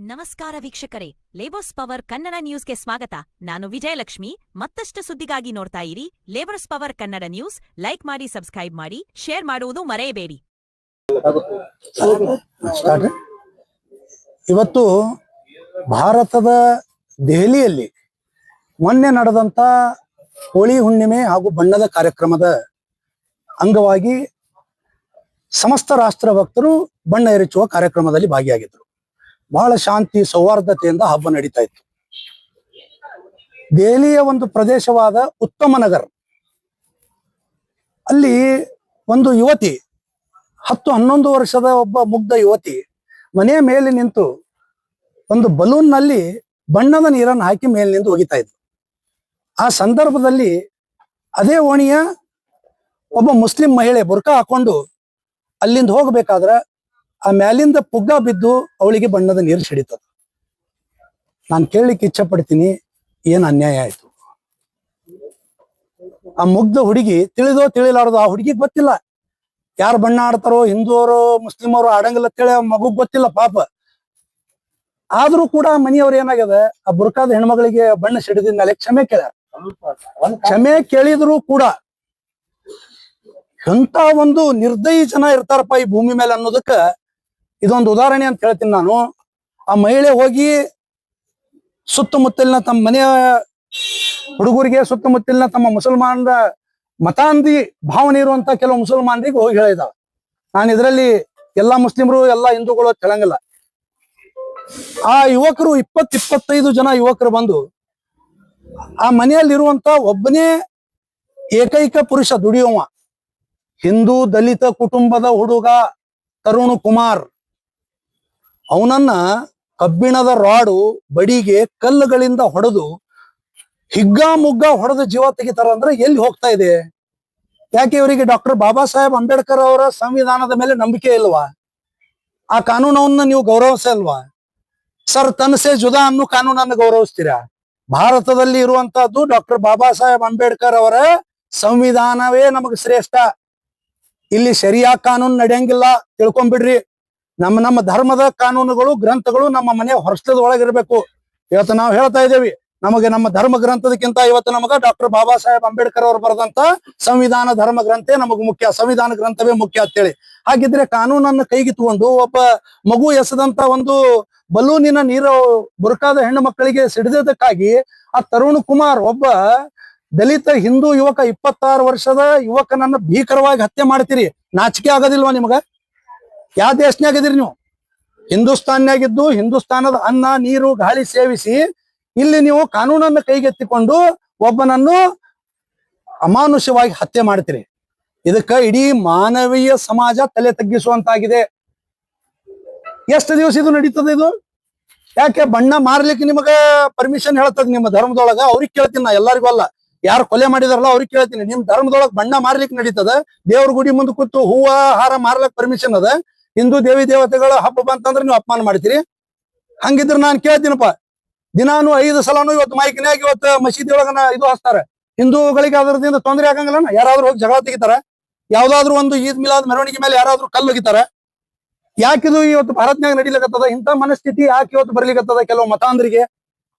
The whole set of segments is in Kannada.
ನಮಸ್ಕಾರ ವೀಕ್ಷಕರೇ, ಲೇಬರ್ಸ್ ಪವರ್ ಕನ್ನಡ ನ್ಯೂಸ್ಗೆ ಸ್ವಾಗತ. ನಾನು ವಿಜಯಲಕ್ಷ್ಮಿ. ಮತ್ತಷ್ಟು ಸುದ್ದಿಗಾಗಿ ನೋಡ್ತಾ ಇರಿ labours power Kannada news. Like ಮಾಡಿ, ಸಬ್ಸ್ಕ್ರೈಬ್ ಮಾಡಿ, ಶೇರ್ ಮಾಡುವುದು ಮರೆಯಬೇಡಿ. ಇವತ್ತು ಭಾರತದ ದೆಹಲಿಯಲ್ಲಿ ಮೊನ್ನೆ ನಡೆದಂತ ಹೋಳಿ ಹುಣ್ಣಿಮೆ ಹಾಗೂ ಬಣ್ಣದ ಕಾರ್ಯಕ್ರಮದ ಅಂಗವಾಗಿ ಸಮಸ್ತ ರಾಷ್ಟ್ರ ಭಕ್ತರು ಬಣ್ಣ ಎರಚುವ ಕಾರ್ಯಕ್ರಮದಲ್ಲಿ ಭಾಗಿಯಾಗಿದ್ದರು. ಬಹಳ ಶಾಂತಿ ಸೌಹಾರ್ದತೆಯಿಂದ ಹಬ್ಬ ನಡೀತಾ ಇತ್ತು. ದೆಹಲಿಯ ಒಂದು ಪ್ರದೇಶವಾದ ಉತ್ತಮ ನಗರ್ ಅಲ್ಲಿ ಒಂದು ಯುವತಿ 10-11 ವರ್ಷದ ಒಬ್ಬ ಮುಗ್ಧ ಯುವತಿ ಮನೆಯ ಮೇಲೆ ನಿಂತು ಒಂದು ಬಲೂನ್ ನಲ್ಲಿ ಬಣ್ಣದ ನೀರನ್ನು ಹಾಕಿ ಮೇಲೆ ನಿಂತು ಒಗಿತಾ ಇದ್ಲು. ಆ ಸಂದರ್ಭದಲ್ಲಿ ಅದೇ ಓಣಿಯ ಒಬ್ಬ ಮುಸ್ಲಿಂ ಮಹಿಳೆ ಬುರ್ಕಾ ಹಾಕೊಂಡು ಅಲ್ಲಿಂದ ಹೋಗ್ಬೇಕಾದ್ರ ಆ ಮ್ಯಾಲಿಂದ ಪುಗ್ಗ ಬಿದ್ದು ಅವಳಿಗೆ ಬಣ್ಣದ ನೀರು ಸಿಡಿತದ. ನಾನು ಕೇಳಲಿಕ್ಕೆ ಇಚ್ಛೆ ಪಡ್ತೀನಿ, ಏನ್ ಅನ್ಯಾಯ ಆಯ್ತು? ಆ ಮುಗ್ಧ ಹುಡುಗಿ ತಿಳಿದೋ ತಿಳಿಲಾರದು, ಆ ಹುಡುಗಿಗೆ ಗೊತ್ತಿಲ್ಲ ಯಾರು ಬಣ್ಣ ಆಡ್ತಾರೋ, ಹಿಂದೂವರು ಮುಸ್ಲಿಮರು ಆಡಂಗಿಲ್ಲ ಅಂತೇಳಿ ಆ ಮಗುಗ್ ಗೊತ್ತಿಲ್ಲ ಪಾಪ. ಆದ್ರೂ ಕೂಡ ಮನೆಯವ್ರು ಏನಾಗ್ಯದ, ಆ ಬುರ್ಕಾದ ಹೆಣ್ಮಗಳಿಗೆ ಬಣ್ಣ ಸಿಡಿದ ಮೇಲೆ ಕ್ಷಮೆ ಕೇಳ್ಯಾರ. ಕ್ಷಮೆ ಕೇಳಿದ್ರು ಕೂಡ ಎಂತ ಒಂದು ನಿರ್ದಯಿ ಜನ ಇರ್ತಾರಪ್ಪ ಈ ಭೂಮಿ ಮೇಲೆ ಅನ್ನೋದಕ್ಕ ಇದೊಂದು ಉದಾಹರಣೆ ಅಂತ ಹೇಳ್ತೀನಿ ನಾನು. ಆ ಮಹಿಳೆ ಹೋಗಿ ಸುತ್ತಮುತ್ತಲಿನ ತಮ್ಮ ಮನೆಯ ಹುಡುಗರಿಗೆ, ಸುತ್ತಮುತ್ತಲಿನ ತಮ್ಮ ಮುಸಲ್ಮಾನರ ಮತಾಂಧಿ ಭಾವನೆ ಇರುವಂತ ಕೆಲವು ಮುಸಲ್ಮಾನರಿಗೆ ಹೋಗಿ ಹೇಳಿದಾವ. ನಾನು ಇದರಲ್ಲಿ ಎಲ್ಲಾ ಮುಸ್ಲಿಮರು ಎಲ್ಲಾ ಹಿಂದೂಗಳು ಹೇಳಂಗಿಲ್ಲ. ಆ ಯುವಕರು 20-25 ಜನ ಯುವಕರು ಬಂದು ಆ ಮನೆಯಲ್ಲಿರುವಂತ ಒಬ್ಬನೇ ಏಕೈಕ ಪುರುಷ ದುಡಿಯುವ ಹಿಂದೂ ದಲಿತ ಕುಟುಂಬದ ಹುಡುಗ ತರುಣ್ ಕುಮಾರ್, ಅವನನ್ನ ಕಬ್ಬಿಣದ ರಾಡು ಬಡಿಗೆ ಕಲ್ಲುಗಳಿಂದ ಹೊಡೆದು ಹಿಗ್ಗಾಮುಗ್ಗ ಹೊಡೆದು ಜೀವ ತೆಗಿತಾರ ಅಂದ್ರೆ ಎಲ್ಲಿ ಹೋಗ್ತಾ ಇದೆ? ಯಾಕೆ ಇವರಿಗೆ ಡಾಕ್ಟರ್ ಬಾಬಾ ಸಾಹೇಬ್ ಅಂಬೇಡ್ಕರ್ ಅವರ ಸಂವಿಧಾನದ ಮೇಲೆ ನಂಬಿಕೆ ಇಲ್ವಾ? ಆ ಕಾನೂನನ್ನ ನೀವು ಗೌರವಿಸಲ್ವಾ? ಸರ್ ತನಸೆ ಜುದಾ ಅನ್ನೋ ಕಾನೂನನ್ನು ಗೌರವಿಸ್ತೀರಾ? ಭಾರತದಲ್ಲಿ ಇರುವಂತಹದ್ದು ಡಾಕ್ಟರ್ ಬಾಬಾ ಸಾಹೇಬ್ ಅಂಬೇಡ್ಕರ್ ಅವರ ಸಂವಿಧಾನವೇ ನಮಗೆ ಶ್ರೇಷ್ಠ. ಇಲ್ಲಿ ಶರಿಯಾ ಕಾನೂನು ನಡೆಯಂಗಿಲ್ಲ, ತಿಳ್ಕೊಂಡ್ಬಿಡ್ರಿ. ನಮ್ಮ ಧರ್ಮದ ಕಾನೂನುಗಳು ಗ್ರಂಥಗಳು ನಮ್ಮ ಮನೆ ಹೊರಸ್ತದ ಒಳಗಿರ್ಬೇಕು. ಇವತ್ತು ನಾವು ಹೇಳ್ತಾ ಇದ್ದೇವೆ, ನಮಗೆ ನಮ್ಮ ಧರ್ಮ ಗ್ರಂಥದಕ್ಕಿಂತ ಇವತ್ತು ನಮಗ ಡಾಕ್ಟರ್ ಬಾಬಾ ಸಾಹೇಬ್ ಅಂಬೇಡ್ಕರ್ ಅವರು ಬರೆದಂತ ಸಂವಿಧಾನ ಧರ್ಮ ಗ್ರಂಥೇ ನಮಗ್ ಮುಖ್ಯ, ಸಂವಿಧಾನ ಗ್ರಂಥವೇ ಮುಖ್ಯ ಅಂತೇಳಿ. ಹಾಗಿದ್ರೆ ಕಾನೂನನ್ನು ಕೈಗೆ ತಗೊಂಡು ಒಬ್ಬ ಮಗು ಎಸೆದಂತ ಒಂದು ಬಲೂನಿನ ನೀರು ಬುರ್ಕಾದ ಹೆಣ್ಣು ಮಕ್ಕಳಿಗೆ ಸಿಡಿದಕ್ಕಾಗಿ ಆ ತರುಣ್ ಕುಮಾರ್ ಒಬ್ಬ ದಲಿತ ಹಿಂದೂ ಯುವಕ 26 ವರ್ಷದ ಯುವಕನನ್ನ ಭೀಕರವಾಗಿ ಹತ್ಯೆ ಮಾಡ್ತೀರಿ. ನಾಚಿಕೆ ಆಗೋದಿಲ್ವಾ ನಿಮಗ? ಯಾವ ದೇಶನಾಗಿದ್ದೀರಿ ನೀವು? ಹಿಂದೂಸ್ತಾನ್ಯಾಗಿದ್ದು ಹಿಂದೂಸ್ತಾನದ ಅನ್ನ ನೀರು ಗಾಳಿ ಸೇವಿಸಿ ಇಲ್ಲಿ ನೀವು ಕಾನೂನನ್ನು ಕೈಗೆತ್ತಿಕೊಂಡು ಒಬ್ಬನನ್ನು ಅಮಾನುಷವಾಗಿ ಹತ್ಯೆ ಮಾಡ್ತೀರಿ. ಇದಕ್ಕ ಇಡೀ ಮಾನವೀಯ ಸಮಾಜ ತಲೆ ತಗ್ಗಿಸುವಂತಾಗಿದೆ. ಎಷ್ಟು ದಿವಸ ಇದು ನಡೀತದೆ ಇದು? ಯಾಕೆ ಬಣ್ಣ ಮಾರ್ಲಿಕ್ಕೆ ನಿಮಗ ಪರ್ಮಿಷನ್ ಹೇಳ್ತದ ನಿಮ್ಮ ಧರ್ಮದೊಳಗ? ಅವ್ರಿಗೆ ಕೇಳ್ತೀನಿ ನಾ, ಎಲ್ಲರಿಗೂ ಅಲ್ಲ. ಯಾರು ಕೊಲೆ ಮಾಡಿದಾರಲ್ಲ ಅವ್ರಿಗೆ ಕೇಳ್ತೀನಿ, ನಿಮ್ ಧರ್ಮದೊಳಗ ಬಣ್ಣ ಮಾರ್ಲಿಕ್ಕೆ ನಡೀತದ? ದೇವ್ರ ಗುಡಿ ಮುಂದೆ ಕೂತು ಹೂವ ಹಾರ ಮಾರ್ಲಕ್ ಪರ್ಮಿಷನ್ ಅದ? ಹಿಂದೂ ದೇವಿ ದೇವತೆಗಳ ಹಬ್ಬ ಬಂತಂದ್ರೆ ನೀವು ಅಪಮಾನ ಮಾಡ್ತೀರಿ? ಹಂಗಿದ್ರೆ ನಾನು ಕೇಳ್ತೀನಪ್ಪ, ದಿನಾನು 5 ಸಲನು ಇವತ್ತು ಮೈಕ್ನ್ಯಾಗ ಇವತ್ತು ಮಸೀದಿ ಒಳಗನ ಇದು ಹಚ್ತಾರೆ. ಹಿಂದೂಗಳಿಗೆ ಅದರದಿಂದ ತೊಂದರೆ ಆಗಂಗಿಲ್ಲ? ಯಾರಾದ್ರೂ ಹೋಗಿ ಜಗಳ ತೆಗಿತಾರ? ಯಾವ್ದಾದ್ರು ಒಂದು ಈದ್ ಮಿಲಾದ್ ಮೆರವಣಿಗೆ ಮೇಲೆ ಯಾರಾದ್ರೂ ಕಲ್ಲು ಒಗಿತಾರ? ಯಾಕಿದು ಇವತ್ತು ಭಾರತನಾಗ ನಡೀಲಿಕತ್ತದ? ಇಂಥ ಮನಸ್ಥಿತಿ ಯಾಕೆ ಇವತ್ತು ಬರ್ಲಿಕತ್ತದ ಕೆಲವು ಮತಾಂಧರಿಗೆ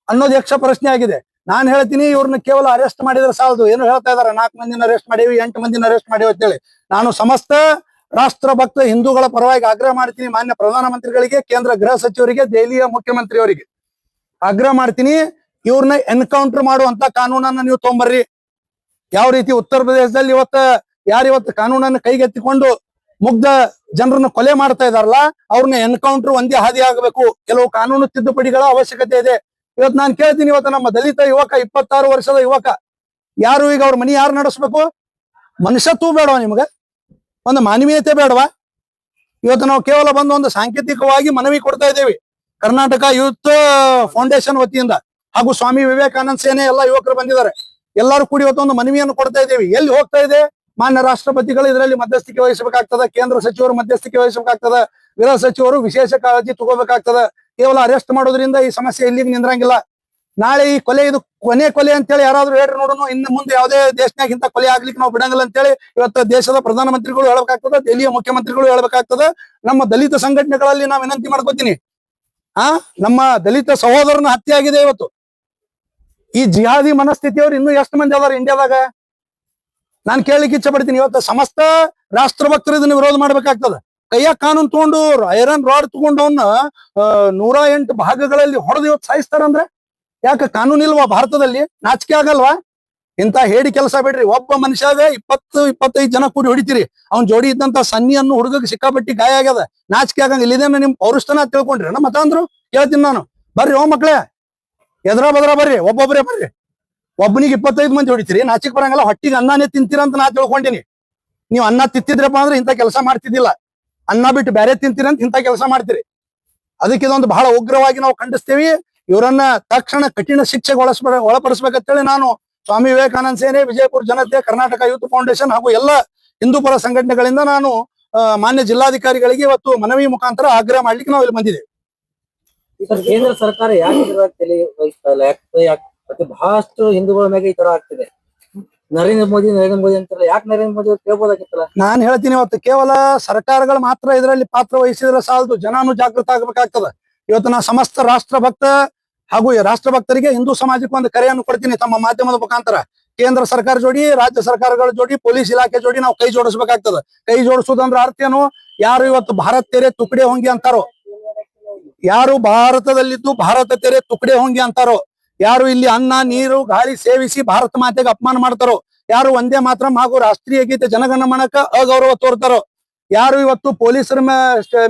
ಅನ್ನೋದು ಯಕ್ಷ ಪ್ರಶ್ನೆ ಆಗಿದೆ. ನಾನ್ ಹೇಳ್ತೀನಿ, ಇವ್ರನ್ನ ಕೇವಲ ಅರೆಸ್ಟ್ ಮಾಡಿದ್ರೆ ಸಾಲದು. ಏನು ಹೇಳ್ತಾ ಇದಾರೆ, 4 ಮಂದಿನ ಅರೆಸ್ಟ್ ಮಾಡೀವಿ, 8 ಮಂದಿನ ಅರೆಸ್ಟ್ ಮಾಡೀವಿ ಅಂತೇಳಿ. ನಾನು ಸಮಸ್ತ ರಾಷ್ಟ್ರ ಭಕ್ತ ಹಿಂದೂಗಳ ಪರವಾಗಿ ಆಗ್ರಹ ಮಾಡ್ತೀನಿ. ಮಾನ್ಯ ಪ್ರಧಾನಮಂತ್ರಿಗಳಿಗೆ, ಕೇಂದ್ರ ಗೃಹ ಸಚಿವರಿಗೆ, ದೆಹಲಿಯ ಮುಖ್ಯಮಂತ್ರಿಯವರಿಗೆ ಆಗ್ರಹ ಮಾಡ್ತೀನಿ, ಇವ್ರನ್ನ ಎನ್ಕೌಂಟರ್ ಮಾಡುವಂತ ಕಾನೂನನ್ನ ನೀವು ತೊಂಬರ್ರಿ. ಯಾವ ರೀತಿ ಉತ್ತರ ಪ್ರದೇಶದಲ್ಲಿ ಯಾರಿವತ್ತು ಕಾನೂನನ್ನು ಕೈಗೆತ್ತಿಕೊಂಡು ಮುಗ್ಧ ಜನರನ್ನ ಕೊಲೆ ಮಾಡ್ತಾ ಇದಾರಲ್ಲ, ಅವ್ರನ್ನ ಎನ್ಕೌಂಟರ್ ಒಂದೇ ಹಾದಿ ಆಗಬೇಕು. ಕೆಲವು ಕಾನೂನು ತಿದ್ದುಪಡಿಗಳ ಅವಶ್ಯಕತೆ ಇದೆ. ಇವತ್ತು ನಾನು ಕೇಳ್ತೀನಿ, ಇವತ್ತು ನಮ್ಮ ದಲಿತ ಯುವಕ 26 ವರ್ಷದ ಯುವಕ ಯಾರು ಈಗ ಅವ್ರ ಮನಿ ಯಾರು ನಡೆಸ್ಬೇಕು? ಮನುಷ್ಯತ್ವ ಬೇಡವಾ ನಿಮ್ಗೆ? ಒಂದು ಮಾನವೀಯತೆ ಬೇಡವಾ? ಇವತ್ತು ನಾವು ಕೇವಲ ಬಂದು ಒಂದು ಸಾಂಕೇತಿಕವಾಗಿ ಮನವಿ ಕೊಡ್ತಾ ಇದ್ದೇವೆ. ಕರ್ನಾಟಕ ಯೂತ್ ಫೌಂಡೇಶನ್ ವತಿಯಿಂದ ಹಾಗೂ ಸ್ವಾಮಿ ವಿವೇಕಾನಂದ ಸೇನೆ ಎಲ್ಲ ಯುವಕರು ಬಂದಿದ್ದಾರೆ. ಎಲ್ಲರೂ ಕೂಡಿ ಇವತ್ತು ಒಂದು ಮನವಿಯನ್ನು ಕೊಡ್ತಾ ಇದ್ದೇವೆ. ಎಲ್ಲಿ ಹೋಗ್ತಾ ಇದೆ? ಮಾನ್ಯ ರಾಷ್ಟ್ರಪತಿಗಳು ಇದರಲ್ಲಿ ಮಧ್ಯಸ್ಥಿಕೆ ವಹಿಸಬೇಕಾಗ್ತದ, ಕೇಂದ್ರ ಸಚಿವರು ಮಧ್ಯಸ್ಥಿಕೆ ವಹಿಸಬೇಕಾಗ್ತದ, ಗೃಹ ಸಚಿವರು ವಿಶೇಷ ಕಾಳಜಿ ತಗೋಬೇಕಾಗ್ತದ. ಕೇವಲ ಅರೆಸ್ಟ್ ಮಾಡೋದ್ರಿಂದ ಈ ಸಮಸ್ಯೆ ಇಲ್ಲಿಗೆ ನಿಂದ್ರಂಗಿಲ್ಲ. ನಾಳೆ ಈ ಕೊಲೆ ಇದು ಕೊನೆ ಕೊಲೆ ಅಂತೇಳಿ ಯಾರಾದ್ರೂ ಹೇಳ್ರಿ ನೋಡೋಣ. ಇನ್ನು ಮುಂದೆ ಯಾವುದೇ ದೇಶನಾಗ ಇಂಥ ಕೊಲೆ ಆಗ್ಲಿಕ್ಕೆ ನಾವು ಬಿಡಂಗಿಲ್ಲ ಅಂತೇಳಿ ಇವತ್ತು ದೇಶದ ಪ್ರಧಾನಮಂತ್ರಿಗಳು ಹೇಳ್ಬೇಕಾಗ್ತದ, ದೆಹಲಿಯ ಮುಖ್ಯಮಂತ್ರಿಗಳು ಹೇಳ್ಬೇಕಾಗ್ತದ. ನಮ್ಮ ದಲಿತ ಸಂಘಟನೆಗಳಲ್ಲಿ ನಾವು ವಿನಂತಿ ಮಾಡ್ಕೋತೀನಿ, ನಮ್ಮ ದಲಿತ ಸಹೋದರನ ಹತ್ಯೆ ಆಗಿದೆ ಇವತ್ತು. ಈ ಜಿಹಾದಿ ಮನಸ್ಥಿತಿಯವ್ರು ಇನ್ನೂ ಎಷ್ಟು ಮಂದಿ ಅದಾರ ಇಂಡಿಯಾದಾಗ? ನಾನ್ ಕೇಳಲಿಕ್ಕೆ ಇಚ್ಛೆ ಪಡ್ತೀನಿ. ಇವತ್ತು ಸಮಸ್ತ ರಾಷ್ಟ್ರಭಕ್ತರು ಇದನ್ನ ವಿರೋಧ ಮಾಡ್ಬೇಕಾಗ್ತದ. ಕೈಯಾಗ ಕಾನೂನು ತಗೊಂಡು ಐರನ್ ರಾಡ್ ತಗೊಂಡು ಅವನ್ನ 108 ಭಾಗಗಳಲ್ಲಿ ಹೊಡೆದು ಇವತ್ತು ಸಾಯಿಸ್ತಾರಂದ್ರೆ ಯಾಕೆ ಕಾನೂನು ಇಲ್ವಾ ಭಾರತದಲ್ಲಿ? ನಾಚಿಕೆ ಆಗಲ್ವಾ? ಇಂತ ಹೇಳಿ ಕೆಲಸ ಬಿಡ್ರಿ. ಒಬ್ಬ ಮನುಷ್ಯಾಗ 20-25 ಜನ ಕೂಡಿ ಹೊಡಿತೀರಿ. ಅವ್ನ್ ಜೋಡಿ ಇದ್ದಂತ ಸನ್ನಿಯನ್ನು ಹುಡುಗಕ್ಕೆ ಸಿಕ್ಕಾಪಟ್ಟಿ ಗಾಯ ಆಗ್ಯದ. ನಾಚಿಕೆ ಆಗಂಗಿಲ್ಲ. ಇದೇನ ನಿಮ್ ಪೌರುಷ್ಟನ ತಿಳ್ಕೊಂಡ್ರಿ ನಮ್ಮ ಮತ ಅಂದ್ರು? ಕೇಳ್ತೀನಿ ನಾನು. ಬರ್ರಿ ಓ ಮಕ್ಳೇ, ಎದ್ರ ಬದ್ರ ಬರ್ರಿ, ಒಬ್ಬೊಬ್ರೇ ಬರ್ರಿ. ಒಬ್ಬನಿಗೆ 25 ಮಂದಿ ಹೊಡಿತೀರಿ, ನಾಚಿಕ್ ಬರಂಗಲ್ಲ. ಹೊಟ್ಟಿಗೆ ಅನ್ನನೇ ತಿಂತೀರ ಅಂತ ನಾ ತಿಳ್ಕೊಂಡಿನಿ. ನೀವು ಅನ್ನ ತಿಂತಿದ್ರಪ್ಪ ಅಂದ್ರೆ ಇಂಥ ಕೆಲಸ ಮಾಡ್ತಿದ್ದಿಲ್ಲ. ಅನ್ನ ಬಿಟ್ಟು ಬೇರೆ ತಿಂತೀರಿ ಅಂತ ಇಂಥ ಕೆಲಸ ಮಾಡ್ತೀರಿ. ಅದಕ್ಕೆ ಇದೊಂದು ಬಹಳ ಉಗ್ರವಾಗಿ ನಾವು ಖಂಡಿಸ್ತೀವಿ. ಇವರನ್ನ ತಕ್ಷಣ ಕಠಿಣ ಶಿಕ್ಷೆಗೆ ಒಳಪಡಿಸ್ಬೇಕಂತೇಳಿ ನಾನು ಸ್ವಾಮಿ ವಿವೇಕಾನಂದ ಸೇನೆ, ವಿಜಯಪುರ ಜನತೆ, ಕರ್ನಾಟಕ ಯೂತ್ ಫೌಂಡೇಶನ್ ಹಾಗೂ ಎಲ್ಲ ಹಿಂದೂಪರ ಸಂಘಟನೆಗಳಿಂದ ನಾನು ಮಾನ್ಯ ಜಿಲ್ಲಾಧಿಕಾರಿಗಳಿಗೆ ಇವತ್ತು ಮನವಿ ಮುಖಾಂತರ ಆಗ್ರಹ ಮಾಡ್ಲಿಕ್ಕೆ ನಾವು ಇಲ್ಲಿ ಬಂದಿದ್ದೇವೆ. ಕೇಂದ್ರ ಸರ್ಕಾರ ಯಾಕೆ ತಲೆ ವಹಿಸ್ತಾ ಇಲ್ಲ? ಯಾಕೆ ಬಹಳಷ್ಟು ಹಿಂದೂಗಳ ಮೇಲೆ ಈ ತರ ಆಗ್ತಿದೆ? ನರೇಂದ್ರ ಮೋದಿ ಅಂತಾರಲ್ಲ, ಯಾಕೆ ನರೇಂದ್ರ ಮೋದಿ ಅವ್ರು ಕೇಳ್ಬೋದಾಗಿತ್ತಲ್ಲ? ನಾನ್ ಹೇಳ್ತೀನಿ, ಇವತ್ತು ಕೇವಲ ಸರ್ಕಾರಗಳು ಮಾತ್ರ ಇದರಲ್ಲಿ ಪಾತ್ರ ವಹಿಸಿದ್ರೆ ಸಾಲದು, ಜನಾನು ಜಾಗೃತ ಆಗ್ಬೇಕಾಗ್ತದ. ಇವತ್ತು ನಾ ಸಮಸ್ತ ರಾಷ್ಟ್ರಭಕ್ತ ಹಾಗೂ ರಾಷ್ಟ್ರಭಕ್ತರಿಗೆ ಹಿಂದೂ ಸಮಾಜಕ್ಕೆ ಒಂದು ಕರೆಯನ್ನು ಕೊಡ್ತೀನಿ ತಮ್ಮ ಮಾಧ್ಯಮದ ಮುಖಾಂತರ. ಕೇಂದ್ರ ಸರ್ಕಾರ ಜೋಡಿ, ರಾಜ್ಯ ಸರ್ಕಾರಗಳ ಜೋಡಿ, ಪೊಲೀಸ್ ಇಲಾಖೆ ಜೋಡಿ ನಾವು ಕೈ ಜೋಡಿಸ್ಬೇಕಾಗ್ತದ. ಕೈ ಜೋಡಿಸೋದಂದ್ರ ಅರ್ಥ ಏನು? ಯಾರು ಇವತ್ತು ಭಾರತ್ ತೆರೆ ತುಕಡೆ ಹೊಂಗಿ ಅಂತಾರೋ, ಯಾರು ಭಾರತದಲ್ಲಿದ್ದು ಭಾರತ ತೆರೆ ತುಕಡೆ ಹೊಂಗಿ ಅಂತಾರೋ, ಯಾರು ಇಲ್ಲಿ ಅನ್ನ ನೀರು ಗಾಳಿ ಸೇವಿಸಿ ಭಾರತ ಮಾತೆಗೆ ಅಪಮಾನ ಮಾಡ್ತಾರೋ, ಯಾರು ಒಂದೇ ಮಾತ್ರ ಹಾಗೂ ರಾಷ್ಟ್ರೀಯ ಗೀತೆ ಜನಗಣಮನಕ ಅಗೌರವ ತೋರ್ತಾರೋ, ಯಾರು ಇವತ್ತು ಪೊಲೀಸರ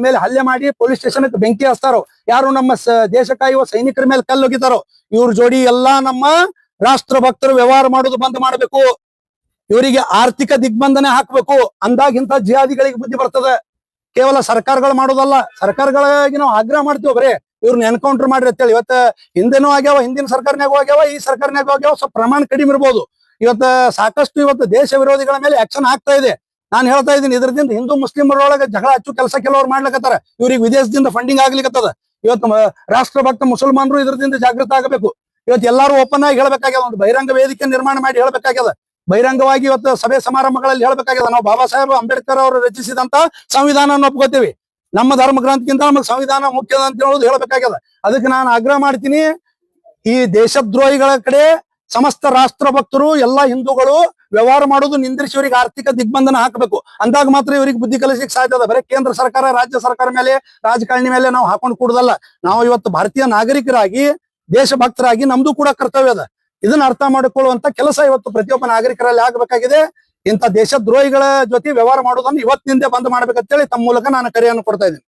ಮೇಲೆ ಹಲ್ಲೆ ಮಾಡಿ ಪೊಲೀಸ್ ಸ್ಟೇಷನ್ ಬೆಂಕಿ ಹಚ್ತಾರೋ, ಯಾರು ನಮ್ಮ ದೇಶ ಕಾಯುವ ಸೈನಿಕರ ಮೇಲೆ ಕಲ್ಲೊಗಿತಾರೋ, ಇವ್ರ ಜೋಡಿ ಎಲ್ಲಾ ನಮ್ಮ ರಾಷ್ಟ್ರ ಭಕ್ತರು ವ್ಯವಹಾರ ಮಾಡೋದು ಬಂದ್ ಮಾಡ್ಬೇಕು. ಇವರಿಗೆ ಆರ್ಥಿಕ ದಿಗ್ಬಂಧನೆ ಹಾಕ್ಬೇಕು. ಅಂದಾಗಿಂತ ಜಿಹಾದಿಗಳಿಗೆ ಬುದ್ಧಿ ಬರ್ತದೆ. ಕೇವಲ ಸರ್ಕಾರಗಳು ಮಾಡೋದಲ್ಲ, ಸರ್ಕಾರಗಳಿಗೆ ನಾವು ಆಗ್ರಹ ಮಾಡ್ತೀವಿ ಬರೇ ಇವ್ರನ್ನ ಎನ್ಕೌಂಟರ್ ಮಾಡ್ರಿ ಅಂತೇಳಿ. ಇವತ್ತ ಹಿಂದೆನೂ ಆಗ್ಯಾವ, ಹಿಂದಿನ ಸರ್ಕಾರನಾಗೂ ಆಗ್ಯಾವ, ಈ ಸರ್ಕಾರನಾಗೂ ಆಗ್ಯಾವ. ಸ್ವಲ್ಪ ಪ್ರಮಾಣ ಕಡಿಮೆ ಇರ್ಬೋದು. ಇವತ್ತ ಸಾಕಷ್ಟು ಇವತ್ತು ದೇಶ ವಿರೋಧಿಗಳ ಮೇಲೆ ಆಕ್ಷನ್ ಆಗ್ತಾ ಇದೆ. ನಾನು ಹೇಳ್ತಾ ಇದ್ದೀನಿ, ಇದರಿಂದ ಹಿಂದೂ ಮುಸ್ಲಿಮರೊಳಗೆ ಜಗಳ ಹಚ್ಚು ಕೆಲಸ ಕೆಲವರು ಮಾಡ್ಲಿಕತ್ತಾರ. ಇವ್ರಿಗೆ ವಿದೇಶದಿಂದ ಫಂಡಿಂಗ್ ಆಗ್ಲಿಕತ್ತದ. ಇವತ್ತು ರಾಷ್ಟ್ರಭಕ್ತ ಮುಸಲ್ಮಾನರು ಇದರಿಂದ ಜಾಗೃತ ಆಗಬೇಕು. ಇವತ್ತು ಎಲ್ಲಾರು ಓಪನ್ ಆಗಿ ಹೇಳ್ಬೇಕಾಗ್ಯದ. ಒಂದು ಬಹಿರಂಗ ವೇದಿಕೆ ನಿರ್ಮಾಣ ಮಾಡಿ ಹೇಳ್ಬೇಕಾಗ್ಯದ. ಬಹಿರಂಗವಾಗಿ ಇವತ್ತು ಸಭೆ ಸಮಾರಂಭಗಳಲ್ಲಿ ಹೇಳ್ಬೇಕಾಗ್ಯದ. ನಾವು ಬಾಬಾ ಸಾಹೇಬ್ ಅಂಬೇಡ್ಕರ್ ಅವರು ರಚಿಸಿದಂತ ಸಂವಿಧಾನ ಒಪ್ಕೋತೀವಿ. ನಮ್ಮ ಧರ್ಮ ಗ್ರಂಥಕ್ಕಿಂತ ನಮಗೆ ಸಂವಿಧಾನ ಮುಖ್ಯದ ಅಂತ ಹೇಳೋದು ಹೇಳ್ಬೇಕಾಗ್ಯದ. ಅದಕ್ಕೆ ನಾನು ಆಗ್ರಹ ಮಾಡ್ತೀನಿ, ಈ ದೇಶದ್ರೋಹಿಗಳ ಕಡೆ ಸಮಸ್ತ ರಾಷ್ಟ್ರ ಭಕ್ತರು ಎಲ್ಲಾ ಹಿಂದೂಗಳು ವ್ಯವಹಾರ ಮಾಡೋದು ನಿಂದ್ರಿಸಿ ಇವರಿಗೆ ಆರ್ಥಿಕ ದಿಗ್ಬಂಧನ ಹಾಕಬೇಕು. ಅಂದಾಗ ಮಾತ್ರ ಇವರಿಗೆ ಬುದ್ಧಿ ಕಲಿಸಲಿಕ್ಕೆ ಸಾಧ್ಯ ಅದ. ಬರೀ ಕೇಂದ್ರ ಸರ್ಕಾರ, ರಾಜ್ಯ ಸರ್ಕಾರ ಮೇಲೆ, ರಾಜಕಾರಣಿ ಮೇಲೆ ನಾವು ಹಾಕೊಂಡು ಕೂಡುದಲ್ಲ. ನಾವು ಇವತ್ತು ಭಾರತೀಯ ನಾಗರಿಕರಾಗಿ, ದೇಶಭಕ್ತರಾಗಿ ನಮ್ದು ಕೂಡ ಕರ್ತವ್ಯ ಅದ. ಇದನ್ನ ಅರ್ಥ ಮಾಡಿಕೊಳ್ಳುವಂತ ಕೆಲಸ ಇವತ್ತು ಪ್ರತಿಯೊಬ್ಬ ನಾಗರಿಕರಲ್ಲಿ ಆಗಬೇಕಾಗಿದೆ. ಇಂಥ ದೇಶದ್ರೋಹಿಗಳ ಜೊತೆ ವ್ಯವಹಾರ ಮಾಡೋದನ್ನು ಇವತ್ತಿನಿಂದ ಬಂದ್ ಮಾಡ್ಬೇಕಂತೇಳಿ ತಮ್ಮ ಮೂಲಕ ನಾನು ಕರೆಯನ್ನು ಕೊಡ್ತಾ ಇದ್ದೀನಿ.